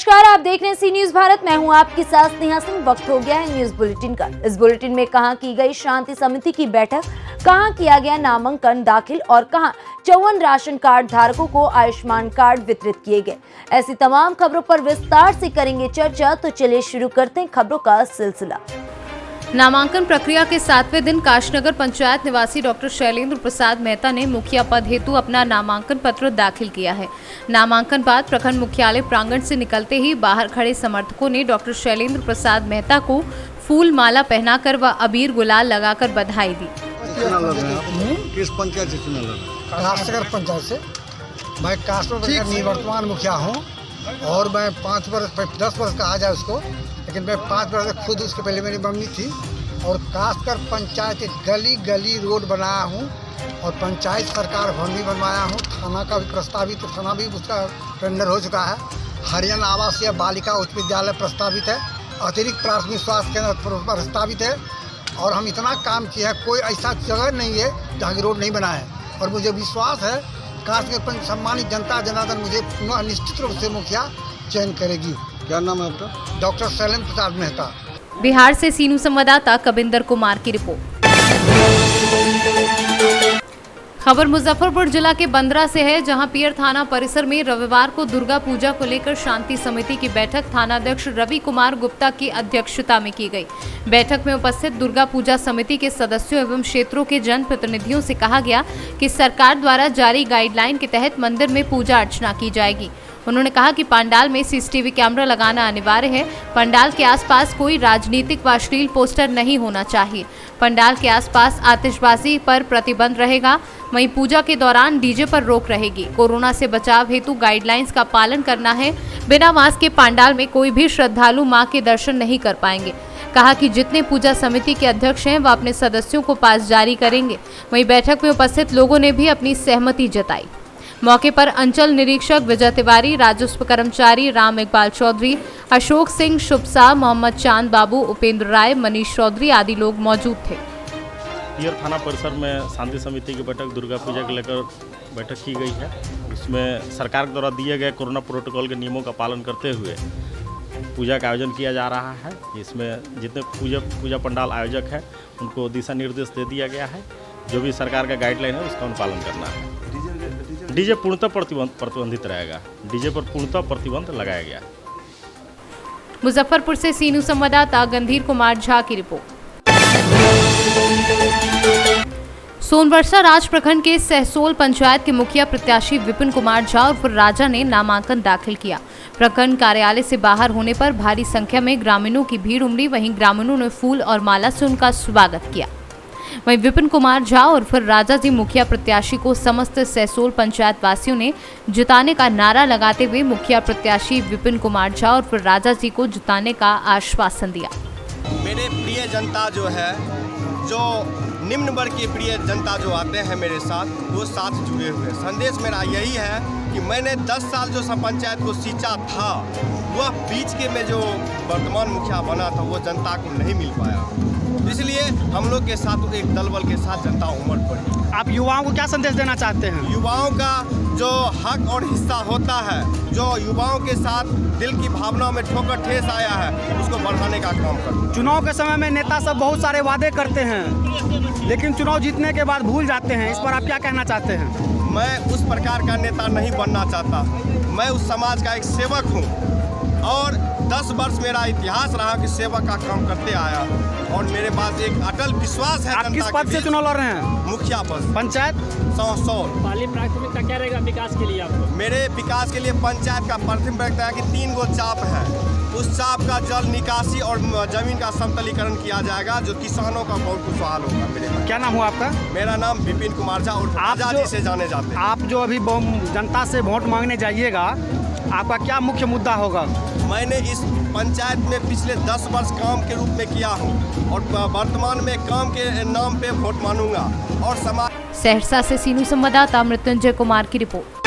नमस्कार, आप देख रहे हैं सी न्यूज भारत। मैं हूं आपके साथ स्नेहा सिंह। वक्त हो गया है न्यूज बुलेटिन का। इस बुलेटिन में कहां की गई शांति समिति की बैठक, कहां किया गया नामांकन दाखिल और कहां 54 राशन कार्ड धारकों को आयुष्मान कार्ड वितरित किए गए। ऐसी तमाम खबरों पर विस्तार से करेंगे चर्चा। तो चलिए शुरू करते हैं खबरों का सिलसिला। नामांकन प्रक्रिया के 7वें दिन काशनगर पंचायत निवासी डॉक्टर शैलेंद्र प्रसाद मेहता ने मुखिया पद हेतु अपना नामांकन पत्र दाखिल किया है। नामांकन बाद प्रखंड मुख्यालय प्रांगण से निकलते ही बाहर खड़े समर्थकों ने डॉक्टर शैलेंद्र प्रसाद मेहता को फूल माला पहनाकर व अबीर गुलाल लगाकर बधाई दी। किस पंचायत से चुना लगा? काशनगर पंचायत से। मैं काशनगर निवर्तमान मुखिया हूँ और मैं 10 वर्ष का आ जाए उसको, लेकिन मैं 5 वर्ष से खुद उसके पहले मेरी मम्मी थी। और काशनगर पंचायत के गली गली रोड बनाया हूँ और पंचायत सरकार भवन भी बनवाया हूँ। थाना का भी प्रस्तावित, थाना भी उसका टेंडर हो चुका है। हरियाणा आवासीय बालिका उच्च विद्यालय प्रस्तावित है। अतिरिक्त प्राथमिक स्वास्थ्य केंद्र प्रस्तावित है। और हम इतना काम किया है, कोई ऐसा जगह नहीं है जहाँ की रोड नहीं बना है। और मुझे विश्वास है काशनगर सम्मानित जनता जनार्दन मुझे पुनः निश्चित रूप से मुखिया चयन करेगी। क्या नाम है आपका? डॉक्टर शैलेंद्र प्रसाद मेहता। बिहार से सीनू संवाददाता कविंदर कुमार की रिपोर्ट। खबर मुजफ्फरपुर जिला के बंदरा से है, जहां पियर थाना परिसर में रविवार को दुर्गा पूजा को लेकर शांति समिति की बैठक थानाध्यक्ष रवि कुमार गुप्ता की अध्यक्षता में की गई। बैठक में उपस्थित दुर्गा पूजा समिति के सदस्यों एवं क्षेत्रों के जनप्रतिनिधियों से कहा गया कि सरकार द्वारा जारी गाइडलाइन के तहत मंदिर में पूजा अर्चना की जाएगी। उन्होंने कहा कि पंडाल में सीसीटीवी कैमरा लगाना अनिवार्य है। पंडाल के आसपास कोई राजनीतिक व अश्लील पोस्टर नहीं होना चाहिए। पंडाल के आसपास आतिशबाजी पर प्रतिबंध रहेगा। वहीं पूजा के दौरान डीजे पर रोक रहेगी। कोरोना से बचाव हेतु गाइडलाइंस का पालन करना है। बिना मास्क के पंडाल में कोई भी श्रद्धालु मां के दर्शन नहीं कर पाएंगे। कहा कि जितने पूजा समिति के अध्यक्ष हैं वह अपने सदस्यों को पास जारी करेंगे। वहीं बैठक में उपस्थित लोगों ने भी अपनी सहमति जताई। मौके पर अंचल निरीक्षक विजय तिवारी, राजस्व कर्मचारी राम इकबाल चौधरी, अशोक सिंह, शुभ शाह, मोहम्मद चांद बाबू, उपेंद्र राय, मनीष चौधरी आदि लोग मौजूद थे। पियर थाना परिसर में शांति समिति की बैठक दुर्गा पूजा को लेकर बैठक की गई है। उसमें सरकार के द्वारा दिए गए कोरोना प्रोटोकॉल के नियमों का पालन करते हुए पूजा का आयोजन किया जा रहा है। इसमें जितने पूजा पंडाल आयोजक हैं उनको दिशा निर्देश दे दिया गया है। जो भी सरकार का गाइडलाइन है उसका अनुपालन करना है। डीजे पूर्णतः प्रतिबंधित रहेगा। डीजे पर पूर्णतः प्रतिबंध लगाया गया। मुजफ्फरपुर से सीनू संवाददाता गंधीर कुमार झा की रिपोर्ट। सोनवर्षा राज प्रखंड के सहसोल पंचायत के मुखिया प्रत्याशी विपिन कुमार झा और राजा ने नामांकन दाखिल किया। प्रखंड कार्यालय से बाहर होने पर भारी संख्या में ग्रामीणों की भीड़ उमड़ी। वहीं ग्रामीणों ने फूल और माला से उनका स्वागत किया। वहीं विपिन कुमार झा और फिर राजा जी मुखिया प्रत्याशी को समस्त सहसोल पंचायत वासियों ने जिताने का नारा लगाते हुए मुखिया प्रत्याशी विपिन कुमार झा और फिर राजा जी को जिताने का आश्वासन दिया। मेरे प्रिय जनता जो है, जो निम्न वर्ग की प्रिय जनता जो आते हैं मेरे साथ, वो साथ जुड़े हुए। संदेश मेरा यही है कि मैंने 10 साल जो सब पंचायत को सींचा था, वह बीच के में जो वर्तमान मुखिया बना था वो जनता को नहीं मिल पाया। इसलिए हम लोग के साथ एक दलबल के साथ जनता उमड़ पड़ी। आप युवाओं को क्या संदेश देना चाहते हैं? युवाओं का जो हक और हिस्सा होता है, जो युवाओं के साथ दिल की भावनाओं में ठोकर ठेस आया है, उसको बढ़ाने का काम करें। चुनाव के समय में नेता सब बहुत सारे वादे करते हैं, लेकिन चुनाव जीतने के बाद भूल जाते हैं। इस पर आप क्या कहना चाहते हैं? मैं उस प्रकार का नेता नहीं बनना चाहता। मैं उस समाज का एक सेवक हूँ और 10 वर्ष मेरा इतिहास रहा कि सेवा का काम करते आया और मेरे पास एक अटल विश्वास है। आप किस पद से चुनाव लड़ रहे हैं? मुखिया पद। पंचायत सहसोल। पहली प्राथमिकता क्या रहेगा विकास के लिए आपको? मेरे विकास के लिए पंचायत का प्रथम प्राथमिकता है कि 3 गो चाप है। उस चाप का जल निकासी और जमीन का समतलीकरण किया जाएगा, जो किसानों का बहुत खुशहाल होगा। मेरे क्या नाम हुआ आपका? मेरा नाम विपिन कुमार झा और राजा जी से जाने जाते हैं। आप जो अभी जनता से वोट मांगने जाइएगा, आपका क्या मुख्य मुद्दा होगा? मैंने इस पंचायत में पिछले 10 वर्ष काम के रूप में किया हूँ और वर्तमान में काम के नाम पे वोट मांगूंगा और समाज। सहरसा से सीनू संवाददाता मृत्युंजय कुमार की रिपोर्ट।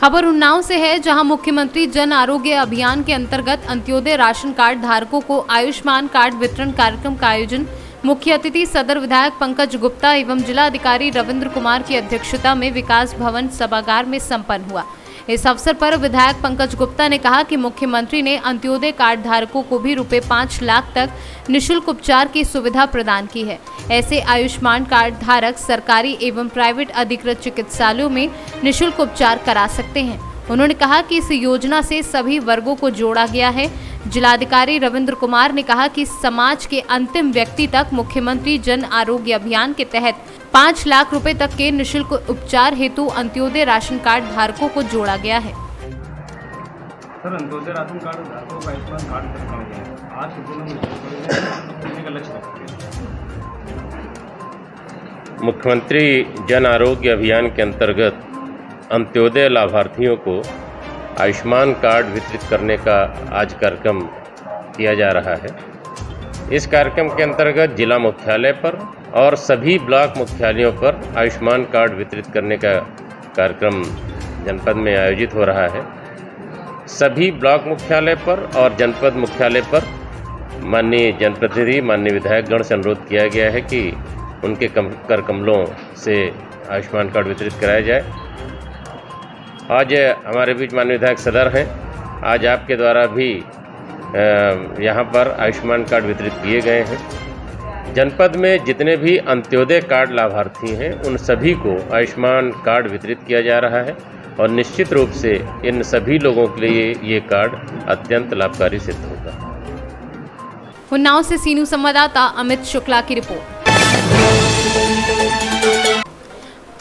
खबर उन्नाव से है, जहां मुख्यमंत्री जन आरोग्य अभियान के अंतर्गत अंत्योदय राशन कार्ड धारकों को आयुष्मान कार्ड वितरण कार्यक्रम का आयोजन मुख्य अतिथि सदर विधायक पंकज गुप्ता एवं जिला अधिकारी रविंद्र कुमार की अध्यक्षता में विकास भवन सभागार में संपन्न हुआ। इस अवसर पर विधायक पंकज गुप्ता ने कहा कि मुख्यमंत्री ने अंत्योदय कार्ड धारकों को भी रुपए 5 लाख तक निःशुल्क उपचार की सुविधा प्रदान की है। ऐसे आयुष्मान कार्ड धारक सरकारी एवं प्राइवेट अधिकृत चिकित्सालयों में निःशुल्क उपचार करा सकते हैं। उन्होंने कहा कि इस योजना से सभी वर्गों को जोड़ा गया है। जिलाधिकारी रविंद्र कुमार ने कहा कि समाज के अंतिम व्यक्ति तक मुख्यमंत्री जन आरोग्य अभियान के तहत 5 लाख रुपए तक के निःशुल्क उपचार हेतु अंत्योदय राशन कार्ड धारकों को जोड़ा गया है। सर, अंत्योदय राशन कार्ड धारकों को आयुष्मान कार्ड तक पहुंच गया। आज के दिनों में का लक्ष्य रखते हैं। मुख्यमंत्री जन आरोग्य अभियान के अंतर्गत अंत्योदय लाभार्थियों को आयुष्मान कार्ड वितरित करने का आज कार्यक्रम किया जा रहा है। इस कार्यक्रम के अंतर्गत जिला मुख्यालय पर और सभी ब्लॉक मुख्यालयों पर आयुष्मान कार्ड वितरित करने का कार्यक्रम जनपद में आयोजित हो रहा है। सभी ब्लॉक मुख्यालय पर और जनपद मुख्यालय पर माननीय जनप्रतिनिधि, माननीय विधायकगण से अनुरोध किया गया है कि उनके कर कमलों से आयुष्मान कार्ड वितरित कराया जाए। आज हमारे बीच माननीय विधायक सदर हैं। आज आपके द्वारा भी यहाँ पर आयुष्मान कार्ड वितरित किए गए हैं। जनपद में जितने भी अंत्योदय कार्ड लाभार्थी हैं उन सभी को आयुष्मान कार्ड वितरित किया जा रहा है और निश्चित रूप से इन सभी लोगों के लिए ये कार्ड अत्यंत लाभकारी सिद्ध होगा। उन्नाव से सीनू संवाददाता अमित शुक्ला की रिपोर्ट।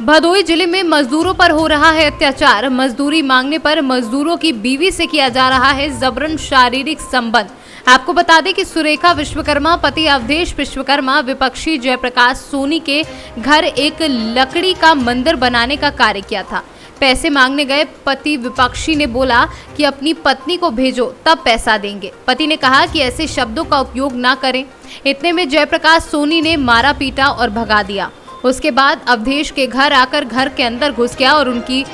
भदोही जिले में मजदूरों पर हो रहा है अत्याचार। मजदूरी मांगने पर मजदूरों की बीवी से किया जा रहा है जबरन शारीरिक संबंध। आपको बता दें कि सुरेखा विश्वकर्मा पति अवधेश विश्वकर्मा विपक्षी जयप्रकाश सोनी के घर एक लकड़ी का मंदिर बनाने का कार्य किया था। पैसे मांगने गए पति विपक्षी ने बोला कि अपनी पत्नी को भेजो तब पैसा देंगे। पति ने कहा कि ऐसे शब्दों का उपयोग ना करें। इतने में जयप्रकाश सोनी ने मारा पीटा और भगा दिया। उसके बाद अवधेश के घर आकर घर के अंदर घुस गया और उनकी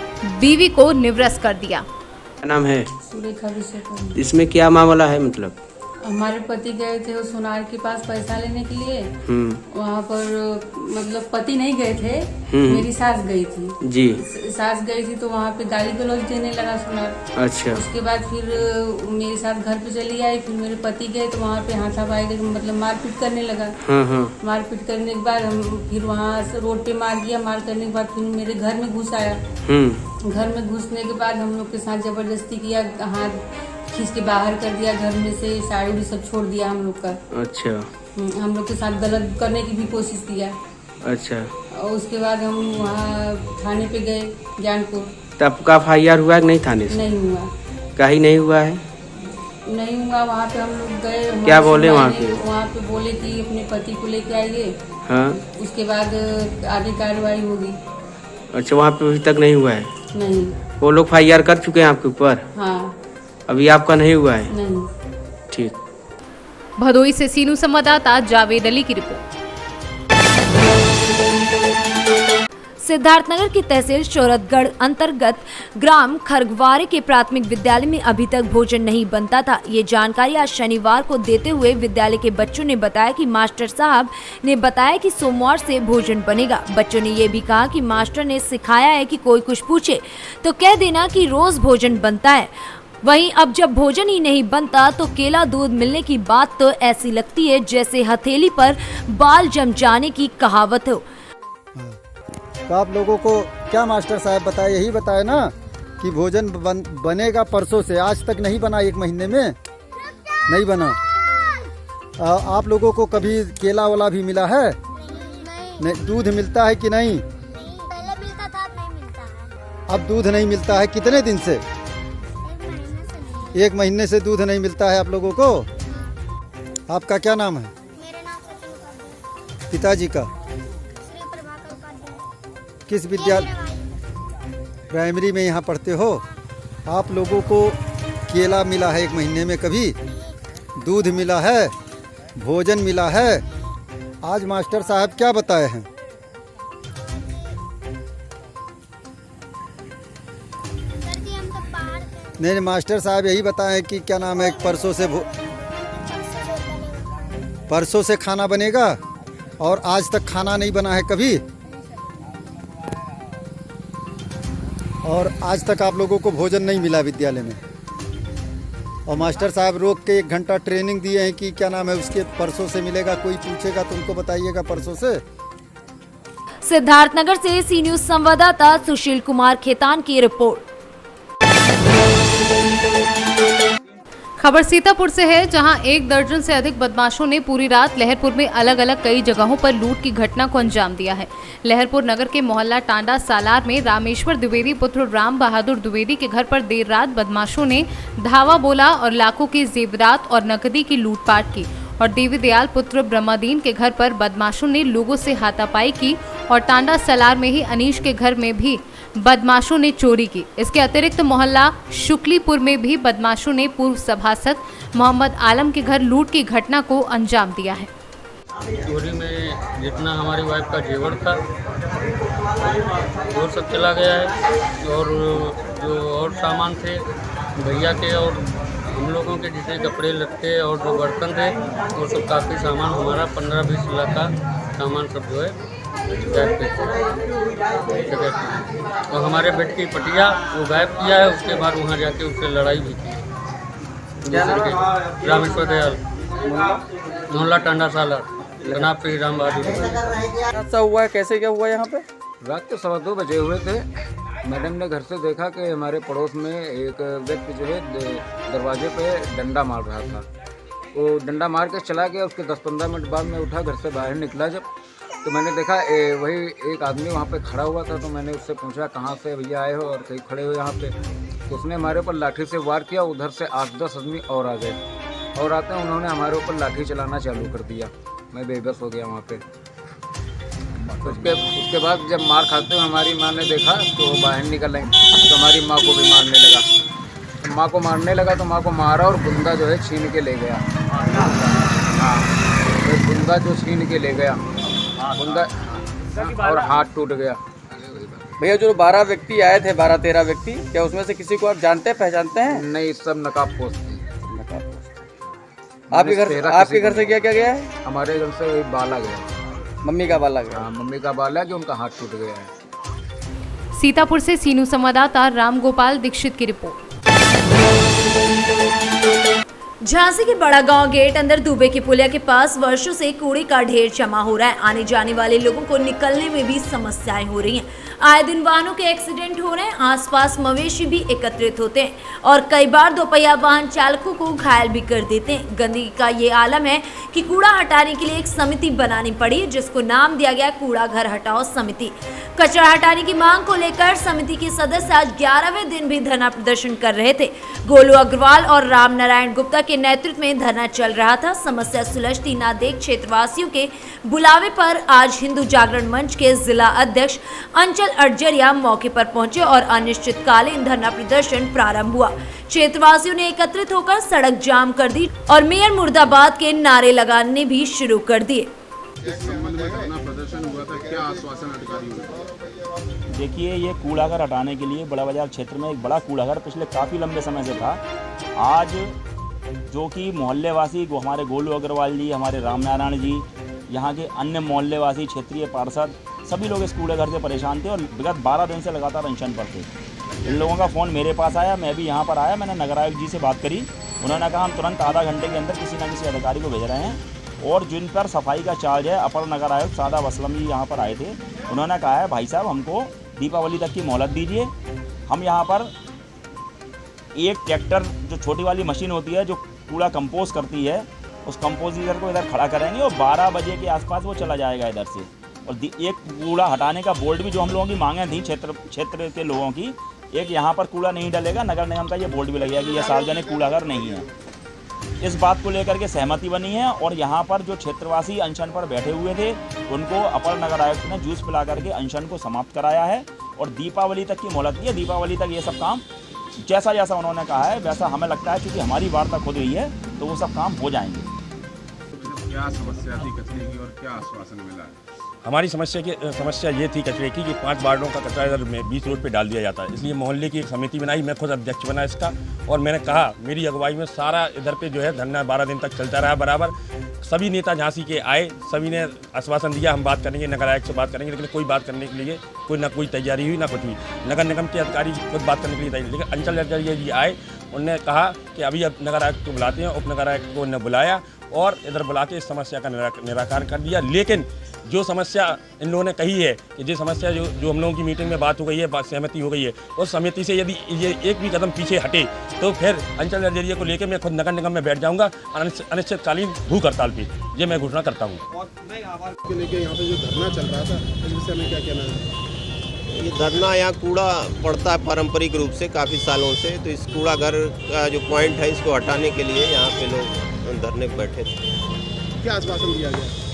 बीवी को निवृत्त कर दिया। क्या नाम है? सुरेखा विश्वकर्मा। इसमें क्या मामला है? मतलब हमारे पति गए थे वो सोनार के पास पैसा लेने के लिए। वहाँ पर मतलब पति नहीं गए थे, मेरी सास गई थी जी। सास गई थी तो वहाँ पे गाली गलौज देने लगा सोनार। अच्छा। उसके बाद फिर मेरे साथ घर पे चली आई। फिर मेरे पति गए तो वहाँ पे हाथापाई मतलब मारपीट करने लगा। मारपीट करने के बाद हम फिर वहाँ से रोड पे मार दिया। मार करने के बाद फिर मेरे घर में घुस आया। घर में घुसने के बाद हम लोग के साथ जबरदस्ती किया, हाथ खींच के बाहर कर दिया घर में से, साड़ी भी सब छोड़ दिया हम लोग का। अच्छा। हम लोग के साथ गलत करने की भी कोशिश किया। अच्छा। और उसके बाद हम वहाँ थाने पे गए जानपुर। तब का FIR हुआ कि नहीं थाने से? नहीं हुआ। कहीं नहीं हुआ है? नहीं हुआ। वहाँ पे हम लोग गए। क्या बोले वहाँ पे? वहाँ पे बोले कि अपने पति को लेके आइए। हाँ। उसके बाद आगे कार्रवाई होगी। अच्छा, वहाँ पे अभी तक नहीं हुआ है? नहीं। वो लोग FIR कर चुके हैं आपके ऊपर? हाँ। अभी आपका नहीं हुआ है? नहीं। ठीक। भदोही से सीनू संवाददाता जावेद अली की रिपोर्ट। सिद्धार्थनगर की तहसील शोरतगढ़ अंतर्गत ग्राम खरगवारे के प्राथमिक विद्यालय में अभी तक भोजन नहीं बनता था। ये जानकारी आज शनिवार को देते हुए विद्यालय के बच्चों ने बताया कि मास्टर साहब ने बताया कि सोमवार से भोजन बनेगा। बच्चों ने ये भी कहा कि मास्टर ने सिखाया है कि कोई कुछ पूछे तो कह देना कि रोज भोजन बनता है। वहीं अब जब भोजन ही नहीं बनता तो केला दूध मिलने की बात तो ऐसी लगती है जैसे हथेली पर बाल जम जाने की कहावत हो। तो आप लोगों को क्या मास्टर साहब बताए? यही बताए ना कि भोजन बनेगा परसों से। आज तक नहीं बना, 1 महीने में नहीं बना। आप लोगों को कभी केला वाला भी मिला है? नहीं। दूध मिलता है कि नहीं? पहले मिलता था, अब नहीं मिलता है। अब दूध नहीं मिलता है। कितने दिन से? 1 महीने से दूध नहीं मिलता है आप लोगों को। आपका क्या नाम है? मेरा नाम पिताजी का? किस विद्यालय? प्राइमरी में यहाँ पढ़ते हो? आप लोगों को केला मिला है 1 महीने में? कभी दूध मिला है? भोजन मिला है? आज मास्टर साहब क्या बताए हैं? नहीं, मास्टर साहब यही बताएं कि क्या नाम है, परसों से खाना बनेगा और आज तक खाना नहीं बना है कभी। और आज तक आप लोगों को भोजन नहीं मिला विद्यालय में, और मास्टर साहब रोक के 1 घंटा ट्रेनिंग दिए हैं कि क्या नाम है उसके परसों से मिलेगा। कोई पूछेगा तो उनको बताइएगा परसों से। सिद्धार्थनगर से सी न्यूज संवाददाता सुशील कुमार खेतान की रिपोर्ट। खबर सीतापुर से है, जहां 1 दर्जन से अधिक बदमाशों ने पूरी रात लहरपुर में अलग अलग कई जगहों पर लूट की घटना को अंजाम दिया है। लहरपुर नगर के मोहल्ला टांडा सालार में रामेश्वर द्विवेदी पुत्र राम बहादुर द्विवेदी के घर पर देर रात बदमाशों ने धावा बोला और लाखों के जेवरात और नकदी की लूटपाट की। और देवी दयाल पुत्र ब्रह्मादीन के घर पर बदमाशों ने लोगों से हाथापाई की और टांडा सलार में ही अनीश के घर में भी बदमाशों ने चोरी की। इसके अतिरिक्त मोहल्ला शुक्लीपुर में भी बदमाशों ने पूर्व सभासद मोहम्मद आलम के घर लूट की घटना को अंजाम दिया है। चोरी में जितना हमारी वाइफ का जेवर था वो सब चला गया है, और जो और सामान थे भैया के और हम लोगों के जितने कपड़े लत्ते और जो बर्तन थे वो सब काफ़ी सामान हमारा 15-20 लाख का सामान सब जो है गायब पे। और हमारे बेड की पटिया वो गायब किया है। उसके बाद वहाँ जाके उससे लड़ाई भी की। रामेश्वर दयाल मोहल्ला टांडा सालार जनाब श्री राम बहादुर। हादसा हुआ है, कैसे क्या हुआ यहाँ पे? रात के 2:15 बजे हुए थे। मैडम ने घर से देखा कि हमारे पड़ोस में एक व्यक्ति जो है दरवाजे पे डंडा मार रहा था। वो डंडा मार के चला गया। उसके 10-15 मिनट बाद मैं उठा, घर से बाहर निकला जब, तो मैंने देखा वही एक आदमी वहाँ पे खड़ा हुआ था। तो मैंने उससे पूछा कहाँ से भैया आए हो और कहीं खड़े हो यहाँ पे। तो उसने हमारे ऊपर लाठी से वार किया। उधर से 8-10 आदमी और आ गए, और आते हैं उन्होंने हमारे ऊपर लाठी चलाना चालू कर दिया। मैं बेबस हो गया वहाँ पे। उसके बाद जब मार खाते हुए हमारी माँ ने देखा तो बाहर निकल आई, तो हमारी माँ को भी मारने लगा। तो माँ को मारने लगा तो माँ को मारा और गुंदा जो है छीन के ले गया। हाँ, तो गुंदा जो छीन के ले गया गुंदा, और हाथ टूट गया। भैया जो 12 व्यक्ति आए थे, 12-13 व्यक्ति, क्या उसमें से किसी को आप जानते हैं, पहचानते हैं? नहीं, सब नकाबपोश थे। आपके घर से क्या क्या गया है? हमारे घर से बाला गया, मम्मी का बाला गया। हाँ, मम्मी का बाला कि उनका हाथ टूट गया है। सीतापुर से सीनू संवाददाता राम गोपाल दीक्षित की रिपोर्ट। झांसी के बड़ा गांव गेट अंदर दुबे की पुलिया के पास वर्षों से कूड़े का ढेर जमा हो रहा है। आने जाने वाले लोगों को निकलने में भी समस्याएं हो रही हैं। आए दिन वाहनों के एक्सीडेंट हो रहे हैं। आसपास मवेशी भी एकत्रित होते हैं और कई बार दोपहिया वाहन चालकों को घायल भी कर देते हैं। गंदगी का ये आलम है कि कूड़ा हटाने के लिए एक समिति बनानी पड़ी, जिसको नाम दिया गया कूड़ा घर हटाओ समिति। कचरा हटाने की मांग को लेकर समिति के सदस्य आज 11वें दिन भी धरना प्रदर्शन कर रहे थे। गोलू अग्रवाल और राम नारायण गुप्ता के नेतृत्व में धरना चल रहा था। समस्या सुलझती ना देख क्षेत्रवासियों के बुलावे पर आज हिंदू जागरण मंच के जिला अध्यक्ष अंचल अटजरिया मौके पर पहुंचे और अनिश्चितकालीन धरना प्रदर्शन प्रारंभ हुआ। क्षेत्रवासियों ने एकत्रित होकर सड़क जाम कर दी और मेयर मुर्दाबाद के नारे लगाने भी शुरू कर दिए। देखिए, ये कूड़ाघर हटाने के लिए बड़ा बाजार क्षेत्र में एक बड़ा कूड़ाघर पिछले काफ़ी लंबे समय से था। आज जो कि मोहल्लेवासी हमारे गोलू अग्रवाल जी, हमारे राम नारायण जी, यहाँ के अन्य मोहल्लेवासी, क्षेत्रीय पार्षद, सभी लोग इस कूड़ाघर से परेशान थे और विगत 12 दिन से लगातार अनशन पर थे। इन लोगों का फ़ोन मेरे पास आया, मैं भी यहाँ पर आया। मैंने नगर आयुक्त जी से बात करी। उन्होंने कहा हम तुरंत आधा घंटे के अंदर किसी न किसी अधिकारी को भेज रहे हैं। और जिन पर सफाई का चार्ज है, अपर नगर आयुक्त सादा असलम जी यहाँ पर आए थे। उन्होंने कहा है भाई साहब हमको दीपावली तक की मोहलत दीजिए। हम यहाँ पर एक ट्रैक्टर जो छोटी वाली मशीन होती है जो कूड़ा कंपोज करती है, उस कंपोजिटर को इधर खड़ा करेंगे और 12 बजे के आसपास वो चला जाएगा इधर से। और एक कूड़ा हटाने का बोर्ड भी जो हम लोगों की मांगें थी क्षेत्र के लोगों की, एक यहाँ पर कूड़ा नहीं डलेगा, नगर निगम का ये बोर्ड भी लगेगा कि यह सार्वजनिक कूड़ाघर नहीं है। इस बात को लेकर के सहमति बनी है और यहाँ पर जो क्षेत्रवासी अनशन पर बैठे हुए थे उनको अपर नगर आयुक्त ने जूस पिला करके अनशन को समाप्त कराया है और दीपावली तक की मोहलत दी है। दीपावली तक ये सब काम जैसा जैसा उन्होंने कहा है वैसा हमें लगता है, क्योंकि हमारी वार्ता खुद हुई है, तो वो सब काम हो जाएंगे। क्या समस्या थी कचरे की और क्या आश्वासन मिला है? हमारी समस्या ये थी कचरे की कि 5 वार्डों का कचरा इधर में 20 रोड पे डाल दिया जाता है। इसलिए मोहल्ले की एक समिति बनाई, मैं खुद अध्यक्ष बना इसका, और मैंने कहा मेरी अगुवाई में सारा इधर पे जो है धरना 12 दिन तक चलता रहा बराबर। सभी नेता झांसी के आए, सभी ने आश्वासन दिया हम बात करेंगे, नगर आयुक्त से बात करेंगे, लेकिन कोई बात करने के लिए कोई तैयारी हुई ना कुछ हुई। नगर निगम के अधिकारी खुद बात करने के लिए तैयार, लेकिन अंचल अधिकारी जी आए, उन्होंने कहा कि अभी अब नगर आयुक्त को बुलाते हैं। उप नगर आयुक्त को उन्होंने बुलाया और इधर बुला के इस समस्या का निराकरण कर दिया। लेकिन जो समस्या इन लोगों ने कही है कि जो समस्या जो हम लोगों की मीटिंग में बात हो गई है, सहमति हो गई है, उस सहमति से यदि ये एक भी कदम पीछे हटे तो फिर अंचल नजरिए को लेकर मैं खुद नगर निगम में बैठ जाऊंगा अनिश्चितकालीन भूख हड़ताल पे, ये मैं घोषणा करता हूँ। यहाँ पे जो धरना चल रहा था इस विषय में क्या कहना है? ये धरना यहाँ कूड़ा पड़ता है पारंपरिक रूप से काफ़ी सालों से, तो इस कूड़ा घर का जो पॉइंट है इसको हटाने के लिए यहाँ पे लोग धरने पर बैठे थे। क्या आश्वासन दिया गया?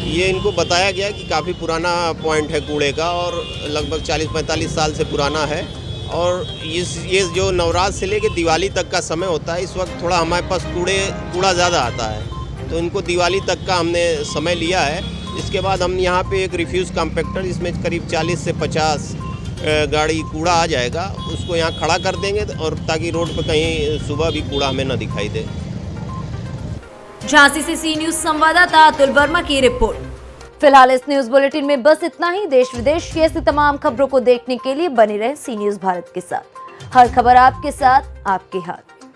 ये इनको बताया गया कि काफ़ी पुराना पॉइंट है कूड़े का और लगभग 40-45 साल से पुराना है, और ये जो नवरात्र से लेकर दिवाली तक का समय होता है, इस वक्त थोड़ा हमारे पास कूड़ा ज़्यादा आता है, तो इनको दिवाली तक का हमने समय लिया है। इसके बाद हम यहाँ पे एक रिफ्यूज़ कॉम्पैक्टर, जिसमें करीब 40 से 50 गाड़ी कूड़ा आ जाएगा, उसको यहाँ खड़ा कर देंगे और ताकि रोड पर कहीं सुबह भी कूड़ा हमें न दिखाई दे। झांसी से सी न्यूज संवाददाता अतुल वर्मा की रिपोर्ट। फिलहाल इस न्यूज बुलेटिन में बस इतना ही। देश विदेश की ऐसी तमाम खबरों को देखने के लिए बने रहे सी न्यूज भारत के साथ। हर खबर आपके साथ, आपके हाथ।